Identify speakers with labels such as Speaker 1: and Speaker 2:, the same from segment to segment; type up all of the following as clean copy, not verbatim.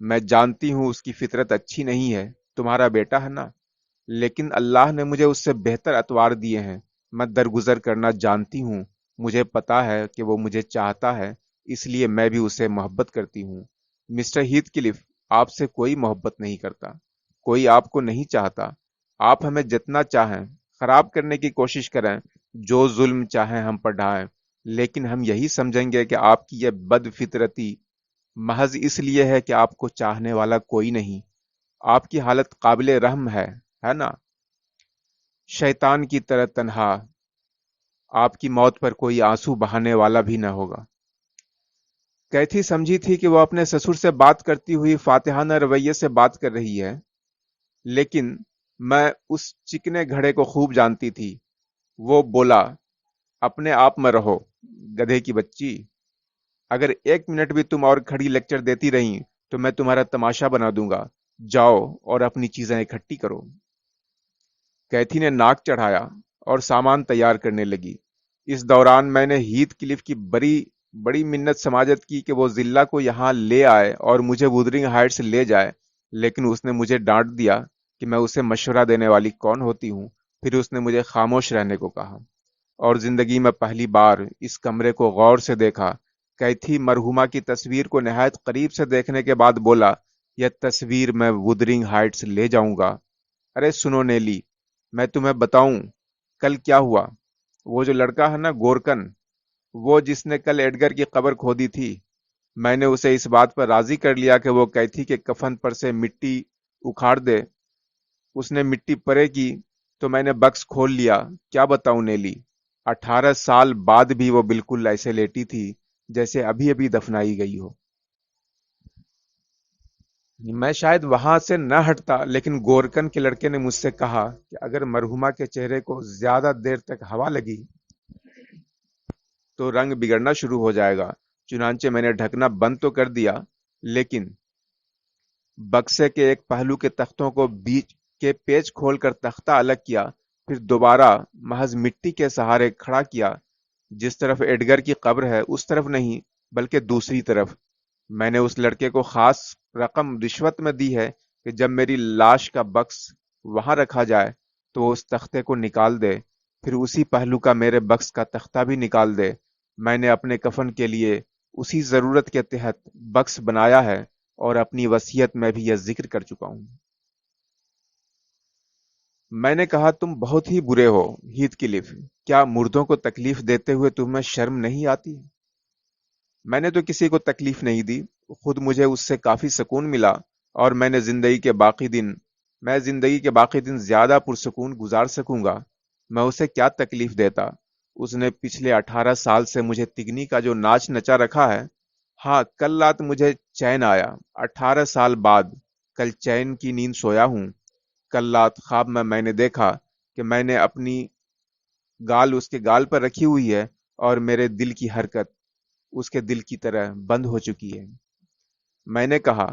Speaker 1: میں جانتی ہوں اس کی فطرت اچھی نہیں ہے، تمہارا بیٹا ہے نا، لیکن اللہ نے مجھے اس سے بہتر اطوار دیے ہیں۔ میں درگزر کرنا جانتی ہوں، مجھے پتا ہے کہ وہ مجھے چاہتا ہے، اس لیے میں بھی اسے محبت کرتی ہوں۔ مسٹر ہیتھ کلف، آپ سے کوئی محبت نہیں کرتا، کوئی آپ کو نہیں چاہتا۔ آپ ہمیں جتنا چاہیں خراب کرنے کی کوشش کریں، جو ظلم چاہیں ہم پر ڈھائیں، لیکن ہم یہی سمجھیں گے کہ آپ کی یہ بد فطرتی محض اس لیے ہے کہ آپ کو چاہنے والا کوئی نہیں۔ آپ کی حالت قابل رحم ہے نا؟ شیطان کی طرح تنہا، آپ کی موت پر کوئی آنسو بہانے والا بھی نہ ہوگا۔ کیتھی سمجھی تھی کہ وہ اپنے سسر سے بات کرتی ہوئی فاتحانہ رویے سے بات کر رہی ہے، لیکن میں اس چکنے گھڑے کو خوب جانتی تھی۔ وہ بولا، اپنے آپ میں رہو، گدھے کی بچی۔ اگر 1 منٹ بھی تم اور کھڑی لیکچر دیتی رہی تو میں تمہارا تماشا بنا دوں گا۔ جاؤ اور اپنی چیزیں اکٹھی کرو۔ کیتھی نے ناک چڑھایا اور سامان تیار کرنے لگی۔ اس دوران میں نے ہیتھ کلف کی بڑی بڑی منت سماجت کی کہ وہ ضلع کو یہاں لے آئے اور مجھے وودرنگ ہائٹس لے جائے، لیکن اس نے مجھے ڈانٹ دیا کہ میں اسے مشورہ دینے والی کون ہوتی ہوں۔ پھر اس نے مجھے خاموش رہنے کو کہا، اور زندگی میں پہلی بار اس کمرے کو غور سے دیکھا۔ کیتھی مرحومہ کی تصویر کو نہایت قریب سے دیکھنے کے بعد بولا، یہ تصویر میں وودرنگ ہائٹس لے جاؤں گا۔ ارے سنو نیلی، میں تمہیں بتاؤں کل کیا ہوا۔ وہ جو لڑکا ہے نا گورکن، وہ جس نے کل ایڈگر کی قبر کھودی تھی، میں نے اسے اس بات پر راضی کر لیا کہ وہ کیتھی کے کفن پر سے مٹی اکھاڑ دے۔ اس نے مٹی پرے کی تو میں نے بکس کھول لیا۔ کیا بتاؤں نیلی، 18 سال بعد بھی وہ بالکل ایسے لیٹی تھی جیسے ابھی ابھی دفنائی گئی ہو۔ میں شاید وہاں سے نہ ہٹتا، لیکن گورکن کے لڑکے نے مجھ سے کہا کہ اگر مرحومہ کے چہرے کو زیادہ دیر تک ہوا لگی تو رنگ بگڑنا شروع ہو جائے گا۔ چنانچہ میں نے ڈھکنا بند تو کر دیا، لیکن بکسے کے ایک پہلو کے تختوں کو بیچ کے پیچ کھول کر تختہ الگ کیا، پھر دوبارہ محض مٹی کے سہارے کھڑا کیا۔ جس طرف ایڈگر کی قبر ہے اس طرف نہیں، بلکہ دوسری طرف۔ میں نے اس لڑکے کو خاص رقم رشوت میں دی ہے کہ جب میری لاش کا بکس وہاں رکھا جائے تو وہ اس تختے کو نکال دے، پھر اسی پہلو کا میرے بکس کا تختہ بھی نکال دے۔ میں نے اپنے کفن کے لیے اسی ضرورت کے تحت بکس بنایا ہے، اور اپنی وصیت میں بھی یہ ذکر کر چکا ہوں۔ میں نے کہا، تم بہت ہی برے ہو ہیتھ کلف، کیا مردوں کو تکلیف دیتے ہوئے تمہیں شرم نہیں آتی؟ میں نے تو کسی کو تکلیف نہیں دی، خود مجھے اس سے کافی سکون ملا، اور میں زندگی کے باقی دن زیادہ پرسکون گزار سکوں گا۔ میں اسے کیا تکلیف دیتا؟ اس نے پچھلے 18 سال سے مجھے تگنی کا جو ناچ نچا رکھا ہے۔ ہاں، کل رات مجھے چین آیا، 18 سال بعد کل چین کی نیند سویا ہوں۔ کل رات خواب میں نے دیکھا کہ میں نے اپنی گال اس کے گال پر رکھی ہوئی ہے، اور میرے دل کی حرکت اس کے دل کی طرح بند ہو چکی ہے۔ میں نے کہا،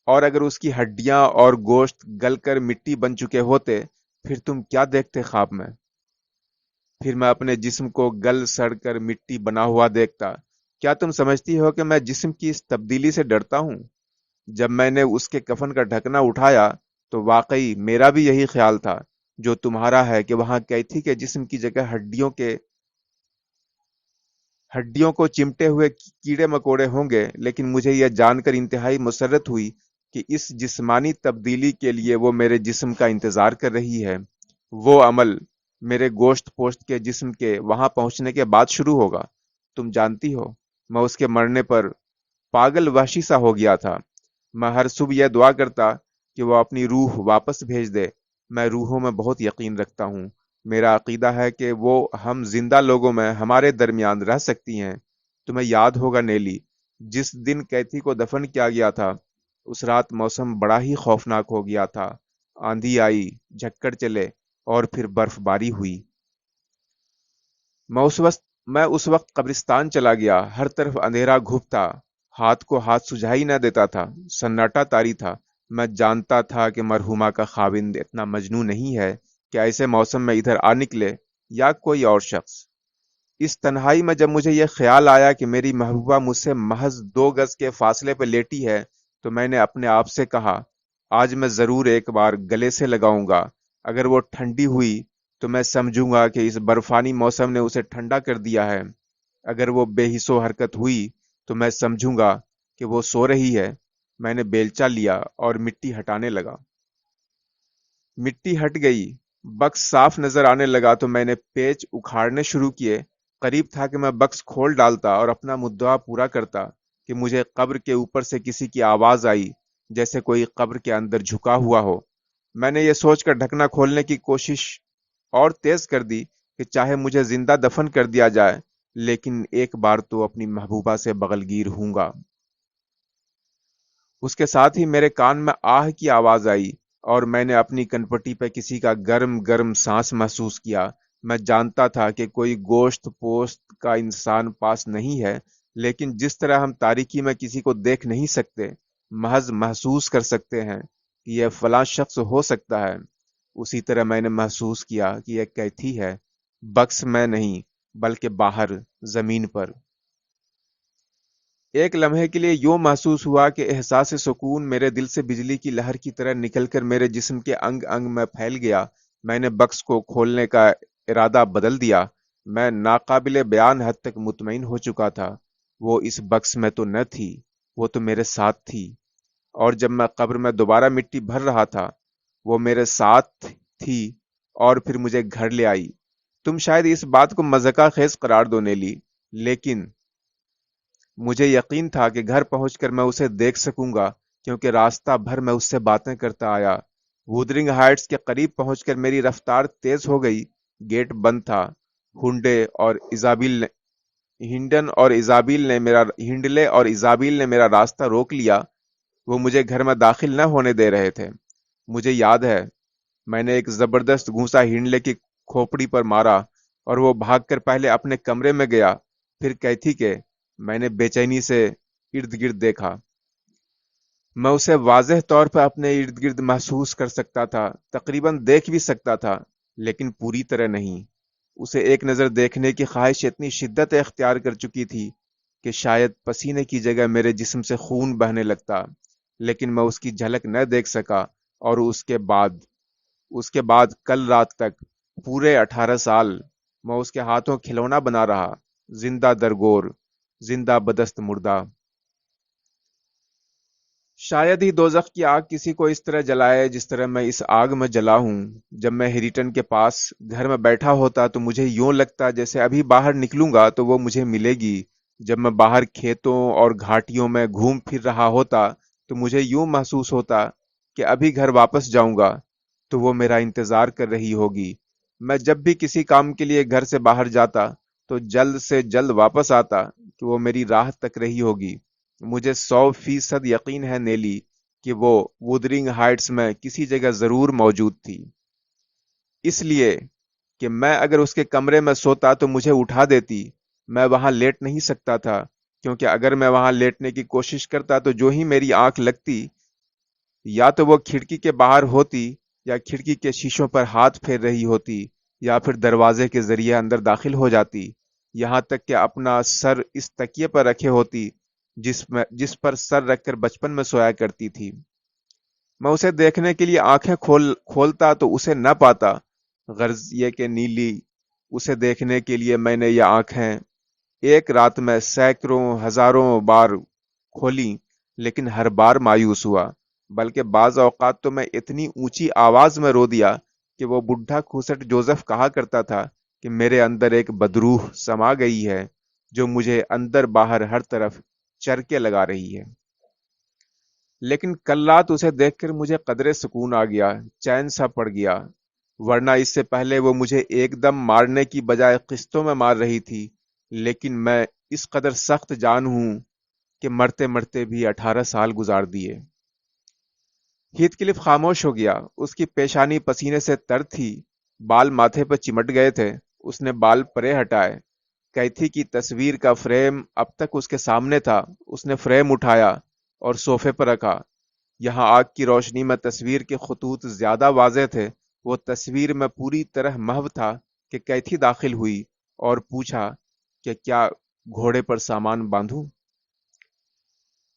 Speaker 1: اور اگر اس کی ہڈیاں اور گوشت گل کر مٹی بن چکے ہوتے پھر تم کیا دیکھتے خواب میں؟ پھر میں اپنے جسم کو گل سڑ کر مٹی بنا ہوا دیکھتا۔ کیا تم سمجھتی ہو کہ میں جسم کی اس تبدیلی سے ڈرتا ہوں؟ جب میں نے اس کے کفن کا ڈھکنا اٹھایا تو واقعی میرا بھی یہی خیال تھا جو تمہارا ہے، کہ وہاں کیتھی کے جسم کی جگہ ہڈیوں کو چمٹے ہوئے کیڑے مکوڑے ہوں گے، لیکن مجھے یہ جان کر انتہائی مسرت ہوئی کہ اس جسمانی تبدیلی کے لیے وہ میرے جسم کا انتظار کر رہی ہے۔ وہ عمل میرے گوشت پوشت کے جسم کے وہاں پہنچنے کے بعد شروع ہوگا۔ تم جانتی ہو، میں اس کے مرنے پر پاگل وحشی سا ہو گیا تھا۔ میں ہر صبح یہ دعا کرتا کہ وہ اپنی روح واپس بھیج دے۔ میں روحوں میں بہت یقین رکھتا ہوں۔ میرا عقیدہ ہے کہ وہ ہم زندہ لوگوں میں ہمارے درمیان رہ سکتی ہیں۔ تمہیں یاد ہوگا نیلی، جس دن کیتھی کو دفن کیا گیا تھا، اس رات موسم بڑا ہی خوفناک ہو گیا تھا۔ آندھی آئی، جھکڑ چلے، اور پھر برف باری ہوئی۔ میں اس وقت قبرستان چلا گیا۔ ہر طرف اندھیرا گھپ تھا، ہاتھ کو ہاتھ سجھائی نہ دیتا تھا، سناٹا طاری تھا۔ میں جانتا تھا کہ مرحومہ کا خاوند اتنا مجنون نہیں ہے کہ ایسے موسم میں ادھر آ نکلے، یا کوئی اور شخص۔ اس تنہائی میں جب مجھے یہ خیال آیا کہ میری محبوبہ مجھ سے محض 2 گز کے فاصلے پہ لیٹی ہے تو میں نے اپنے آپ سے کہا آج میں ضرور ایک بار گلے سے لگاؤں گا. اگر وہ ٹھنڈی ہوئی تو میں سمجھوں گا کہ اس برفانی موسم نے اسے ٹھنڈا کر دیا ہے. اگر وہ بے حس و حرکت ہوئی تو میں سمجھوں گا کہ وہ سو رہی ہے. میں نے بیلچہ لیا اور مٹی ہٹانے لگا. مٹی ہٹ گئی، بکس صاف نظر آنے لگا تو میں نے پیچ اکھاڑنے شروع کیے. قریب تھا کہ میں بکس کھول ڈالتا اور اپنا مدعا پورا کرتا کہ مجھے قبر کے اوپر سے کسی کی آواز آئی، جیسے کوئی قبر کے اندر جھکا ہوا ہو. میں نے یہ سوچ کر ڈھکنا کھولنے کی کوشش اور تیز کر دی کہ چاہے مجھے زندہ دفن کر دیا جائے لیکن ایک بار تو اپنی محبوبہ سے بغلگیر ہوں گا. اس کے ساتھ ہی میرے کان میں آہ کی آواز آئی اور میں نے اپنی کنپٹی پہ کسی کا گرم گرم سانس محسوس کیا. میں جانتا تھا کہ کوئی گوشت پوست کا انسان پاس نہیں ہے، لیکن جس طرح ہم تاریکی میں کسی کو دیکھ نہیں سکتے، محض محسوس کر سکتے ہیں کہ یہ فلاں شخص ہو سکتا ہے، اسی طرح میں نے محسوس کیا کہ یہ کیتھی ہے، بکس میں نہیں بلکہ باہر زمین پر. ایک لمحے کے لیے یوں محسوس ہوا کہ احساس سکون میرے دل سے بجلی کی لہر کی طرح نکل کر میرے جسم کے انگ انگ میں پھیل گیا. میں نے بکس کو کھولنے کا ارادہ بدل دیا. میں ناقابل بیان حد تک مطمئن ہو چکا تھا وہ اس بکس میں تو نہ تھی، وہ تو میرے ساتھ تھی. اور جب میں قبر میں دوبارہ مٹی بھر رہا تھا وہ میرے ساتھ تھی اور پھر مجھے گھر لے آئی. تم شاید اس بات کو مذاق خیز قرار دو نیلی، لیکن مجھے یقین تھا کہ گھر پہنچ کر میں اسے دیکھ سکوں گا، کیونکہ راستہ بھر میں اس سے باتیں کرتا آیا. وودرنگ ہائٹس کے قریب پہنچ کر میری رفتار تیز ہو گئی. گیٹ بند تھا. ہنڈے اور ایزابیل نے ہنڈلے اور ایزابیل نے میرا راستہ روک لیا. وہ مجھے گھر میں داخل نہ ہونے دے رہے تھے. مجھے یاد ہے میں نے ایک زبردست گھونسا ہنڈلے کی کھوپڑی پر مارا اور وہ بھاگ کر پہلے اپنے کمرے میں گیا، پھر کہتی کہ میں نے بے چینی سے ارد گرد دیکھا. میں اسے واضح طور پر اپنے ارد گرد محسوس کر سکتا تھا، تقریباً دیکھ بھی سکتا تھا، لیکن پوری طرح نہیں. اسے ایک نظر دیکھنے کی خواہش اتنی شدت اختیار کر چکی تھی کہ شاید پسینے کی جگہ میرے جسم سے خون بہنے لگتا، لیکن میں اس کی جھلک نہ دیکھ سکا. اور اس کے بعد کل رات تک پورے 18 سال میں اس کے ہاتھوں کھلونا بنا رہا، زندہ درگور، زندہ بدست مردہ. شاید ہی دوزخ کی آگ کسی کو اس طرح جلائے جس طرح میں اس آگ میں جلا ہوں. جب میں ہریٹن کے پاس گھر میں بیٹھا ہوتا تو مجھے یوں لگتا جیسے ابھی باہر نکلوں گا تو وہ مجھے ملے گی. جب میں باہر کھیتوں اور گھاٹیوں میں گھوم پھر رہا ہوتا تو مجھے یوں محسوس ہوتا کہ ابھی گھر واپس جاؤں گا تو وہ میرا انتظار کر رہی ہوگی. میں جب بھی کسی کام کے لیے گھر سے باہر جاتا تو جلد سے جلد واپس آتا کہ وہ میری راہ تک رہی ہوگی. مجھے 100% یقین ہے نیلی کہ وہ وودرنگ ہائٹس میں کسی جگہ ضرور موجود تھی. اس لیے کہ میں اگر اس کے کمرے میں سوتا تو مجھے اٹھا دیتی. میں وہاں لیٹ نہیں سکتا تھا، کیونکہ اگر میں وہاں لیٹنے کی کوشش کرتا تو جو ہی میری آنکھ لگتی یا تو وہ کھڑکی کے باہر ہوتی یا کھڑکی کے شیشوں پر ہاتھ پھیر رہی ہوتی یا پھر دروازے کے ذریعے اندر داخل ہو جاتی، یہاں تک کہ اپنا سر اس تکیے پر رکھے ہوتی جس پر سر رکھ کر بچپن میں سویا کرتی تھی. میں اسے دیکھنے کے لیے آنکھیں کھولتا تو اسے نہ پاتا. غرض یہ کہ نیلی، اسے دیکھنے کے لیے میں نے یہ آنکھیں ایک رات میں سینکڑوں ہزاروں بار کھولی، لیکن ہر بار مایوس ہوا. بلکہ بعض اوقات تو میں اتنی اونچی آواز میں رو دیا کہ وہ بڈھا کھوسٹ جوزف کہا کرتا تھا کہ میرے اندر ایک بدروح سما گئی ہے جو مجھے اندر باہر ہر طرف چرکے لگا رہی ہے. لیکن کل رات اسے دیکھ کر مجھے قدرے سکون آ گیا، چین سا پڑ گیا. ورنہ اس سے پہلے وہ مجھے ایک دم مارنے کی بجائے قسطوں میں مار رہی تھی. لیکن میں اس قدر سخت جان ہوں کہ مرتے مرتے بھی 18 سال گزار دیے. ہیتھ کلف خاموش ہو گیا. اس کی پیشانی پسینے سے تر تھی، بال ماتھے پر چمٹ گئے تھے. اس نے بال پرے ہٹائے. کیتھی کی تصویر کا فریم اب تک اس کے سامنے تھا. اس نے فریم اٹھایا اور صوفے پر رکھا. یہاں آگ کی روشنی میں تصویر کے خطوط زیادہ واضح تھے. وہ تصویر میں پوری طرح محو تھا کہ کیتھی داخل ہوئی اور پوچھا کہ کیا گھوڑے پر سامان باندھوں.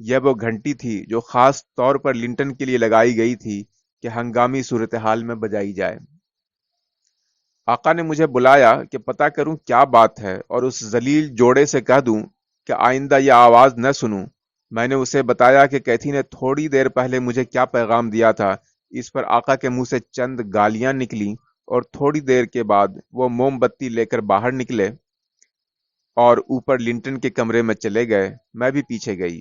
Speaker 1: یہ وہ گھنٹی تھی جو خاص طور پر لنٹن کے لیے لگائی گئی تھی کہ ہنگامی صورتحال میں بجائی جائے۔ آقا نے مجھے بلایا کہ پتہ کروں کیا بات ہے اور اس ذلیل جوڑے سے کہہ دوں کہ آئندہ یہ آواز نہ سنوں۔ میں نے اسے بتایا کہ کیتھی نے تھوڑی دیر پہلے مجھے کیا پیغام دیا تھا۔ اس پر آقا کے منہ سے چند گالیاں نکلیں اور تھوڑی دیر کے بعد وہ موم بتی لے کر باہر نکلے اور اوپر لنٹن کے کمرے میں چلے گئے۔ میں بھی پیچھے گئی۔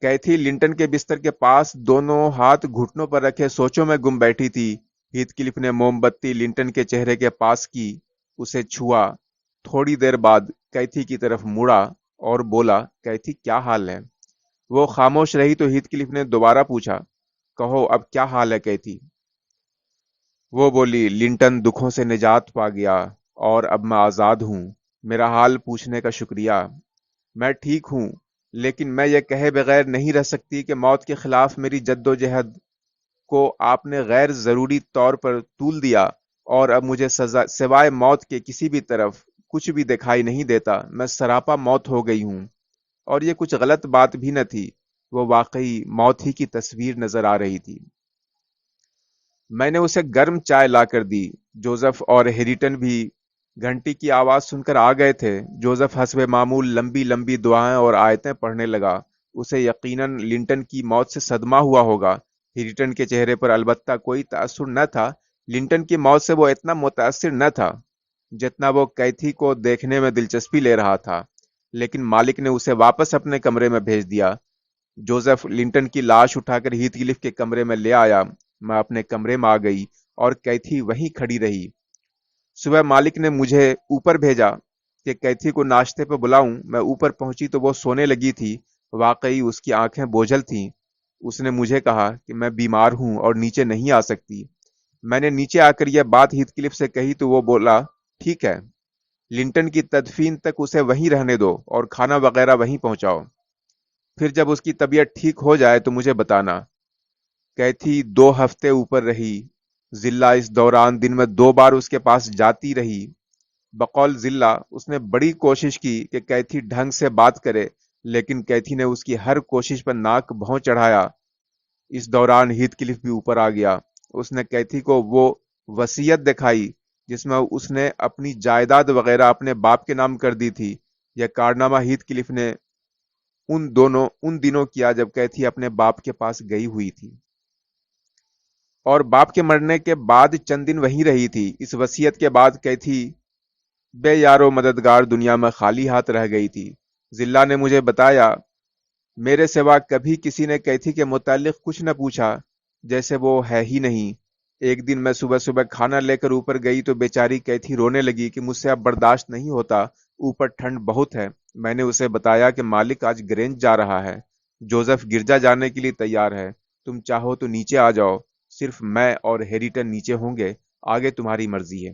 Speaker 1: کیتھی لنٹن کے بستر کے پاس دونوں ہاتھ گھٹنوں پر رکھے سوچوں میں گم بیٹھی تھی۔ ہیتھ کلف نے موم بتی لنٹن کے چہرے کے پاس کی، اسے چھوا۔ تھوڑی دیر بعد کیتھی کی طرف مڑا اور بولا، کیتھی کیا حال ہے؟ وہ خاموش رہی تو ہیتھ کلف نے دوبارہ پوچھا، کہو اب کیا حال ہے کیتھی؟ وہ بولی، لنٹن دکھوں سے نجات پا گیا اور اب میں آزاد ہوں۔ میرا حال پوچھنے کا شکریہ۔ میں ٹھیک ہوں، لیکن میں یہ کہے بغیر نہیں رہ سکتی کہ موت کے خلاف میری جد و جہد کو آپ نے غیر ضروری طور پر طول دیا اور اب مجھے سوائے موت کے کسی بھی طرف کچھ بھی دکھائی نہیں دیتا۔ میں سراپا موت ہو گئی ہوں۔ اور یہ کچھ غلط بات بھی نہ تھی، وہ واقعی موت ہی کی تصویر نظر آ رہی تھی۔ میں نے اسے گرم چائے لا کر دی۔ جوزف اور ہیریٹن بھی گھنٹی کی آواز سن کر آ گئے تھے۔ جوزف حسب معمول لمبی لمبی دعائیں اور آیتیں پڑھنے لگا۔ اسے یقیناً لنٹن کی موت سے صدمہ ہوا ہوگا۔ ہیریٹن کے چہرے پر البتہ کوئی تأثر نہ تھا۔ لنٹن کی موت سے وہ اتنا متاثر نہ تھا جتنا وہ کیتھی کو دیکھنے میں دلچسپی لے رہا تھا، لیکن مالک نے اسے واپس اپنے کمرے میں بھیج دیا۔ جوزف لنٹن کی لاش اٹھا کر ہیتھ کلف کے کمرے میں لے آیا۔ میں اپنے کمرے میں آ گئی اور کیتھی وہیں کھڑی رہی۔ صبح مالک نے مجھے اوپر بھیجا کہ کیتھی کو ناشتے پہ بلاؤں۔ میں اوپر پہنچی تو وہ سونے لگی تھی۔ واقعی اس کی آنکھیں بوجھل تھیں۔ اس نے مجھے کہا کہ میں بیمار ہوں اور نیچے نہیں آ سکتی۔ میں نے نیچے آ کر یہ بات ہیتھ کلف سے کہی تو وہ بولا، ٹھیک ہے، لنٹن کی تدفین تک اسے وہیں رہنے دو اور کھانا وغیرہ وہیں پہنچاؤ۔ پھر جب اس کی طبیعت ٹھیک ہو جائے تو مجھے بتانا۔ کیتھی 2 ہفتے اوپر رہی۔ ضلع اس دوران دن میں 2 بار اس کے پاس جاتی رہی۔ بقول ضلع اس نے بڑی کوشش کی کہ کیتھی ڈھنگ سے بات کرے، لیکن کیتھی نے اس کی ہر کوشش پر ناک بھون چڑھایا۔ اس دوران ہیتھ کلف بھی اوپر آ گیا۔ اس نے کیتھی کو وہ وصیت دکھائی جس میں اس نے اپنی جائیداد وغیرہ اپنے باپ کے نام کر دی تھی۔ یہ کارنامہ ہیتھ کلف نے ان دنوں کیا جب کیتھی اپنے باپ کے پاس گئی ہوئی تھی اور باپ کے مرنے کے بعد چند دن وہیں رہی تھی۔ اس وصیت کے بعد کیتھی بے یار و مددگار دنیا میں خالی ہاتھ رہ گئی تھی۔ ضلع نے مجھے بتایا، میرے سوا کبھی کسی نے کیتھی کے متعلق کچھ نہ پوچھا، جیسے وہ ہے ہی نہیں۔ ایک دن میں صبح صبح کھانا لے کر اوپر گئی تو بیچاری کیتھی رونے لگی کہ مجھ سے اب برداشت نہیں ہوتا، اوپر ٹھنڈ بہت ہے۔ میں نے اسے بتایا کہ مالک آج گرینج جا رہا ہے، جوزف گرجا جانے کے لیے تیار ہے، تم چاہو تو نیچے آ جاؤ، صرف میں اور ہیریٹن نیچے ہوں گے، آگے تمہاری مرضی ہے۔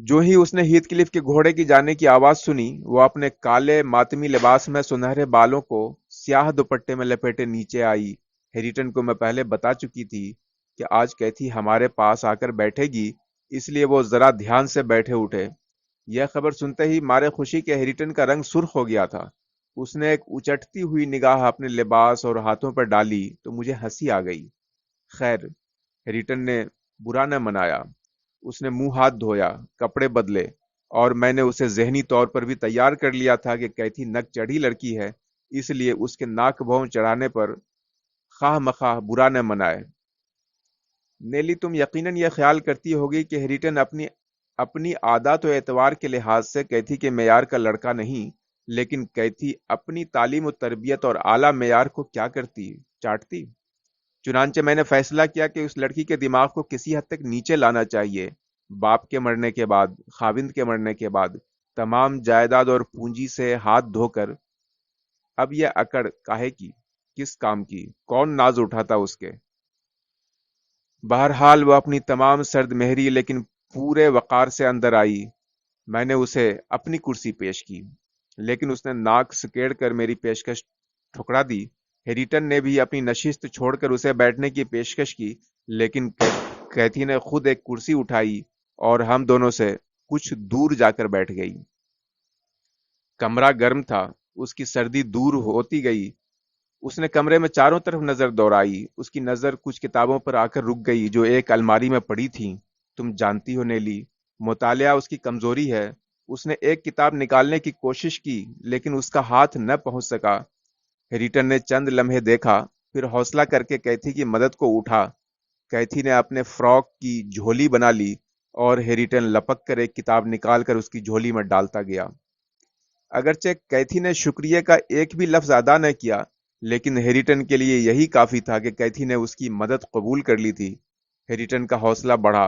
Speaker 1: جو ہی اس نے ہیتھ کلف کے گھوڑے کی جانے کی آواز سنی، وہ اپنے کالے ماتمی لباس میں سنہرے بالوں کو سیاہ دوپٹے میں لپیٹے نیچے آئی۔ ہیریٹن کو میں پہلے بتا چکی تھی کہ آج کیتھی ہمارے پاس آ کر بیٹھے گی، اس لیے وہ ذرا دھیان سے بیٹھے اٹھے۔ یہ خبر سنتے ہی مارے خوشی کے ہیریٹن کا رنگ سرخ ہو گیا تھا۔ اس نے ایک اچٹتی ہوئی نگاہ اپنے لباس اور ہاتھوں پر ڈالی تو مجھے ہنسی آ گئی۔ خیر، ہیریٹن نے برا نہ منایا۔ اس نے منہ ہاتھ دھویا، کپڑے بدلے، اور میں نے اسے ذہنی طور پر بھی تیار کر لیا تھا کہ کیتھی نک چڑھی لڑکی ہے، اس لیے اس کے ناک بھون چڑھانے پر خواہ مخواہ برا نہ منائے۔ نیلی، تم یقیناً یہ خیال کرتی ہوگی کہ ہیریٹن اپنی عادات و اعتبار کے لحاظ سے کیتھی کے معیار کا لڑکا نہیں، لیکن کیتھی اپنی تعلیم و تربیت اور اعلیٰ معیار کو کیا کرتی، چاٹتی۔ چنانچہ میں نے فیصلہ کیا کہ اس لڑکی کے دماغ کو کسی حد تک نیچے لانا چاہیے۔ باپ کے مرنے کے بعد، خاوند کے مرنے کے بعد تمام جائیداد اور پونجی سے ہاتھ دھو کر اب یہ اکڑ کاہے کی، کس کام کی، کون ناز اٹھاتا اس کے۔ بہرحال وہ اپنی تمام سرد مہری لیکن پورے وقار سے اندر آئی۔ میں نے اسے اپنی کرسی پیش کی، لیکن اس نے ناک سکیڑ کر میری پیشکش ٹھکرا دی۔ ہیریٹن نے بھی اپنی نشست چھوڑ کر اسے بیٹھنے کی پیشکش کی، لیکن کیتھی نے خود ایک کرسی اٹھائی اور ہم دونوں سے کچھ دور جا کر بیٹھ گئی۔ کمرہ گرم تھا، اس کی سردی دور ہوتی گئی۔ اس نے کمرے میں چاروں طرف نظر دوڑائی۔ اس کی نظر کچھ کتابوں پر آ کر رک گئی جو ایک الماری میں پڑی تھیں۔ تم جانتی ہو نیلی، مطالعہ اس کی کمزوری ہے۔ اس نے ایک کتاب نکالنے کی کوشش کی لیکن اس کا ہاتھ نہ پہنچ سکا۔ ہیریٹن نے چند لمحے دیکھا، پھر حوصلہ کر کے کیتھی کی مدد کو اٹھا۔ کیتھی نے اپنے فراک کی جھولی بنا لی اور ہیریٹن لپک کر ایک کتاب نکال کر اس کی جھولی میں ڈالتا گیا۔ اگرچہ کیتھی نے شکریہ کا ایک بھی لفظ ادا نہ کیا، لیکن ہیریٹن کے لیے یہی کافی تھا کہ کیتھی نے اس کی مدد قبول کر لی تھی۔ ہیریٹن کا حوصلہ بڑھا،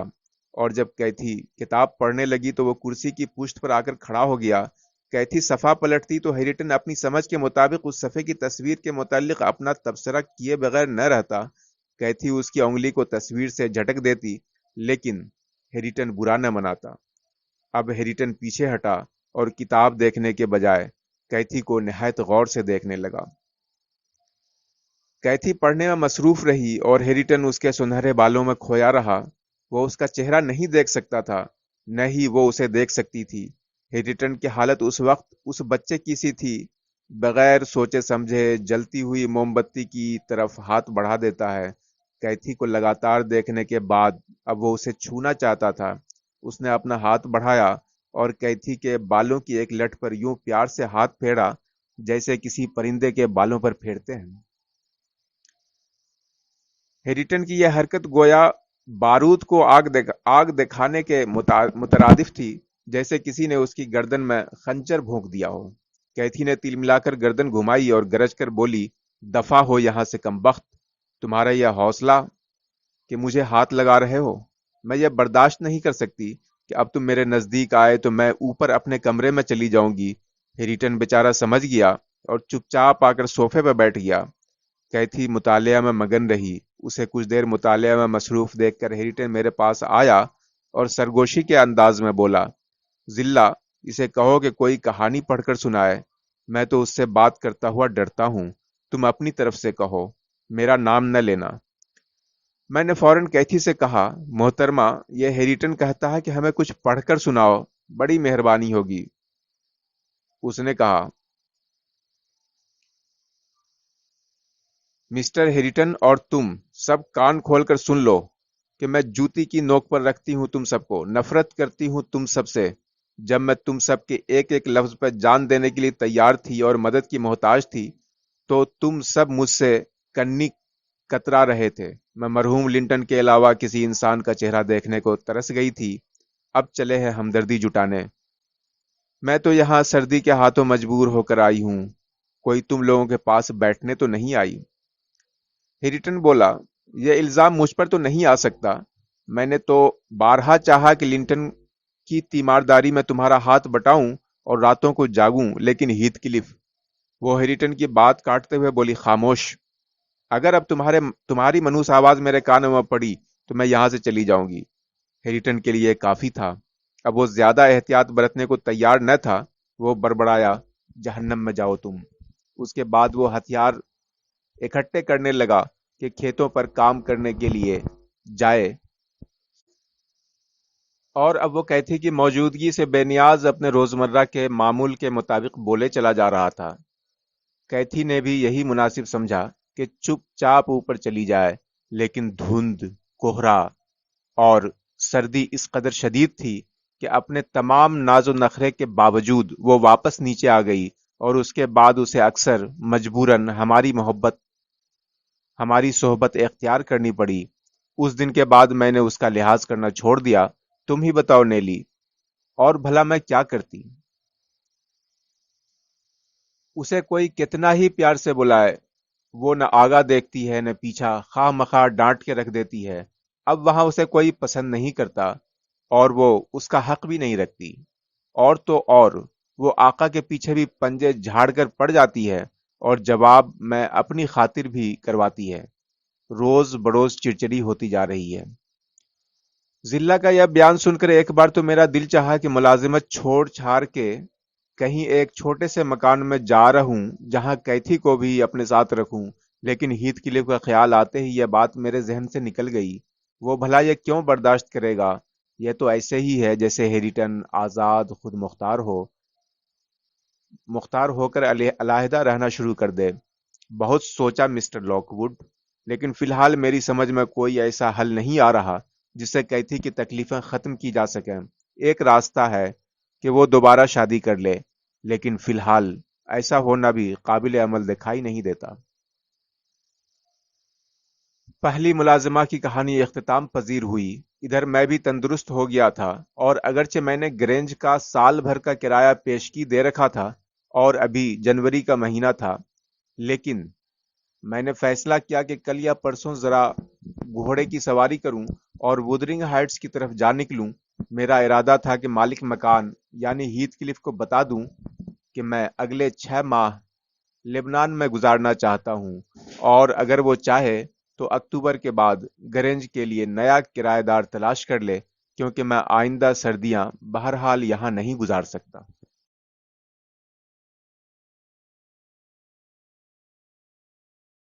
Speaker 1: اور جب کیتھی کتاب پڑھنے لگی تو وہ کرسی کی پشت پر آ کر کھڑا ہو گیا۔ کیتھی صفحہ پلٹتی تو ہیریٹن اپنی سمجھ کے مطابق اس صفحے کی تصویر کے متعلق اپنا تبصرہ کیے بغیر نہ رہتا۔ کیتھی اس کی انگلی کو تصویر سے جھٹک دیتی، لیکن ہیریٹن برا نہ مناتا۔ اب ہیریٹن پیچھے ہٹا اور کتاب دیکھنے کے بجائے کیتھی کو نہایت غور سے دیکھنے لگا۔ کیتھی پڑھنے میں مصروف رہی اور ہیریٹن اس کے سنہرے بالوں میں کھویا رہا۔ وہ اس کا چہرہ نہیں دیکھ سکتا تھا، نہ ہی وہ اسے دیکھ سکتی تھی۔ ہیریٹن کی حالت اس وقت اس بچے کی سی تھی، بغیر سوچے سمجھے جلتی ہوئی موم بتی کی طرف ہاتھ بڑھا دیتا ہے۔ کیتھی کو لگاتار دیکھنے کے بعد اب وہ اسے چھونا چاہتا تھا۔ اس نے اپنا ہاتھ بڑھایا اور کیتھی کے بالوں کی ایک لٹ پر یوں پیار سے ہاتھ پھیرا جیسے کسی پرندے کے بالوں پر پھیرتے ہیں۔ ہیریٹن کی یہ حرکت گویا بارود کو آگ دکھانے کے مترادف تھی، جیسے کسی نے اس کی گردن میں خنجر بھونک دیا ہو۔ کیتھی نے تل ملا کر گردن گھمائی اور گرج کر بولی، دفع ہو یہاں سے کمبخت! تمہارا یہ حوصلہ کہ مجھے ہاتھ لگا رہے ہو! میں یہ برداشت نہیں کر سکتی کہ اب تم میرے نزدیک آئے تو میں اوپر اپنے کمرے میں چلی جاؤں گی۔ ہیریٹن بیچارہ سمجھ گیا اور چپ چاپ آ کر صوفے پہ بیٹھ گیا۔ کیتھی مطالعہ میں مگن رہی۔ اسے کچھ دیر مطالعہ میں مصروف دیکھ کر ہیریٹن میرے پاس آیا اور سرگوشی کے انداز میں بولا، ذلہ، اسے کہو کہ کوئی کہانی پڑھ کر سنائے۔ میں تو اس سے بات کرتا ہوا ڈرتا ہوں۔ تم اپنی طرف سے کہو، میرا نام نہ لینا۔ میں نے فوراً کیتھی سے کہا، محترمہ، یہ ہیریٹن کہتا ہے کہ ہمیں کچھ پڑھ کر سناؤ، بڑی مہربانی ہوگی۔ اس نے کہا، مسٹر ہیریٹن اور تم سب کان کھول کر سن لو کہ میں جوتی کی نوک پر رکھتی ہوں تم سب کو، نفرت کرتی ہوں تم سب سے۔ جب میں تم سب کے ایک ایک لفظ پر جان دینے کے لیے تیار تھی اور مدد کی محتاج تھی تو تم سب مجھ سے کنی کترا رہے تھے۔ میں مرحوم لنٹن کے علاوہ کسی انسان کا چہرہ دیکھنے کو ترس گئی تھی۔ اب چلے ہیں ہمدردی جٹانے۔ میں تو یہاں سردی کے ہاتھوں مجبور ہو کر آئی ہوں، کوئی تم لوگوں کے پاس بیٹھنے تو نہیں آئی۔ ہیریٹن بولا، یہ الزام مجھ پر تو نہیں آ سکتا۔ میں نے تو بارہا چاہا کہ لنٹن کی تیمارداری میں تمہارا ہاتھ بٹاؤں اور راتوں کو جاگوں، لیکن ہیتھ کلف… وہ ہیریٹن کی بات کاٹتے ہوئے بولی، خاموش! اگر اب تمہاری منوس آواز میرے کانوں میں پڑی تو میں یہاں سے چلی جاؤں گی۔ ہیریٹن کے لیے کافی تھا، اب وہ زیادہ احتیاط برتنے کو تیار نہ تھا۔ وہ بڑبڑایا، جہنم میں جاؤ تم! اس کے بعد وہ ہتھیار اکٹھے کرنے لگا کہ کھیتوں پر کام کرنے کے لیے جائے، اور اب وہ کیتھی کی موجودگی سے بے نیاز اپنے روزمرہ کے معمول کے مطابق بولے چلا جا رہا تھا۔ کیتھی نے بھی یہی مناسب سمجھا کہ چپ چاپ اوپر چلی جائے، لیکن دھند، کوہرا اور سردی اس قدر شدید تھی کہ اپنے تمام ناز و نخرے کے باوجود وہ واپس نیچے آ گئی، اور اس کے بعد اسے اکثر مجبوراً ہماری صحبت اختیار کرنی پڑی۔ اس دن کے بعد میں نے اس کا لحاظ کرنا چھوڑ دیا۔ تم ہی بتاؤ نیلی، اور بھلا میں کیا کرتی؟ اسے کوئی کتنا ہی پیار سے بلائے، وہ نہ آگا دیکھتی ہے نہ پیچھا، خواہ مخواہ ڈانٹ کے رکھ دیتی ہے۔ اب وہاں اسے کوئی پسند نہیں کرتا اور وہ اس کا حق بھی نہیں رکھتی۔ اور تو اور وہ آقا کے پیچھے بھی پنجے جھاڑ کر پڑ جاتی ہے اور جواب میں اپنی خاطر بھی کرواتی ہے۔ روز بروز چڑچڑی ہوتی جا رہی ہے۔ ذلہ کا یہ بیان سن کر ایک بار تو میرا دل چاہا کہ ملازمت چھوڑ چھاڑ کے کہیں ایک چھوٹے سے مکان میں جا رہوں جہاں کیتھی کو بھی اپنے ساتھ رکھوں، لیکن ہیتھ کلف کا خیال آتے ہی یہ بات میرے ذہن سے نکل گئی۔ وہ بھلا یہ کیوں برداشت کرے گا؟ یہ تو ایسے ہی ہے جیسے ہیریٹن آزاد خود مختار ہو۔ مختار ہو کر علیحدہ رہنا شروع کر دے۔ بہت سوچا مسٹر لاک ووڈ، لیکن فی الحال میری سمجھ میں کوئی ایسا حل نہیں آ رہا جس سے کیتھی کی تکلیفیں ختم کی جا سکیں۔ ایک راستہ ہے کہ وہ دوبارہ شادی کر لے، لیکن فی الحال ایسا ہونا بھی قابل عمل دکھائی نہیں دیتا۔ پہلی ملازمہ کی کہانی اختتام پذیر ہوئی۔ ادھر میں بھی تندرست ہو گیا تھا، اور اگرچہ میں نے گرینج کا سال بھر کا کرایہ پیشگی دے رکھا تھا اور ابھی جنوری کا مہینہ تھا، لیکن میں نے فیصلہ کیا کہ کل یا پرسوں ذرا گھوڑے کی سواری کروں اور وودرنگ ہائٹس کی طرف جا نکلوں۔ میرا ارادہ تھا کہ مالک مکان یعنی ہیتھ کلف کو بتا دوں کہ میں اگلے 6 ماہ لبنان میں گزارنا چاہتا ہوں، اور اگر وہ چاہے تو اکتوبر کے بعد گرینج کے لیے نیا کرایہ دار تلاش کر لے، کیونکہ میں آئندہ سردیاں بہرحال یہاں نہیں گزار سکتا۔